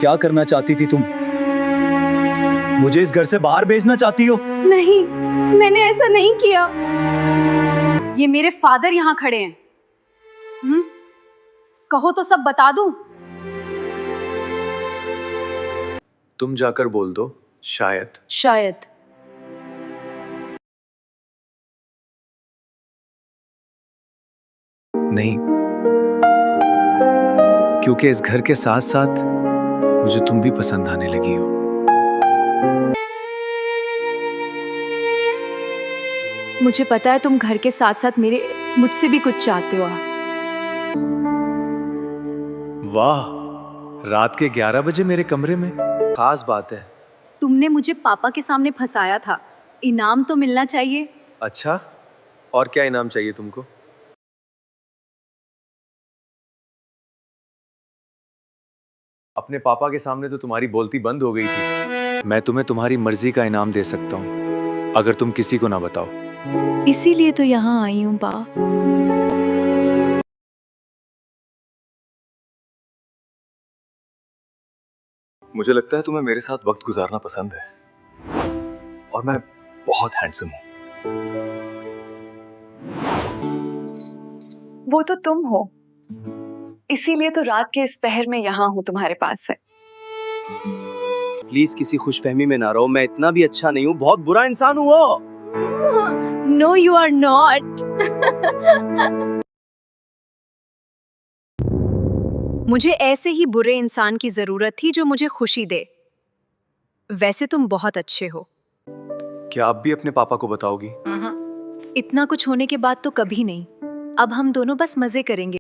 क्या करना चाहती थी तुम? मुझे इस घर से बाहर भेजना चाहती हो? नहीं, मैंने ऐसा नहीं किया। ये मेरे फादर यहाँ खड़े हैं। कहो तो सब बता दूं। तुम जाकर बोल दो, शायद। शायद। नहीं, क्योंकि इस घर के साथ साथ मुझे तुम भी पसंद आने लगी हो। मुझे पता है तुम घर के साथ साथ मुझसे भी कुछ चाहते हो। वाह, रात के 11 बजे मेरे कमरे में, खास बात है। तुमने मुझे पापा के सामने फंसाया था, इनाम तो मिलना चाहिए। अच्छा, और क्या इनाम चाहिए तुमको? अपने पापा के सामने तो तुम्हारी बोलती बंद हो गई थी। मैं तुम्हें तुम्हारी मर्जी का इनाम दे सकता हूँ, अगर तुम किसी को ना बताओ। इसीलिए तो यहाँ आई हूँ बा। मुझे लगता है तुम्हें मेरे साथ वक्त गुजारना पसंद है, और मैं बहुत हैंडसम हूँ। वो तो तुम हो, इसीलिए तो रात के इस पहर में यहाँ हूँ तुम्हारे पास से। प्लीज किसी खुशफहमी में ना रहो, मैं इतना भी अच्छा नहीं हूँ, बहुत बुरा इंसान हूँ वो। No you are not. मुझे ऐसे ही बुरे इंसान की जरूरत थी जो मुझे खुशी दे। वैसे तुम बहुत अच्छे हो। क्या आप भी अपने पापा को बताओगी? इतना कुछ होने के बाद तो कभी नहीं। अब हम दोनों बस मजे करेंगे।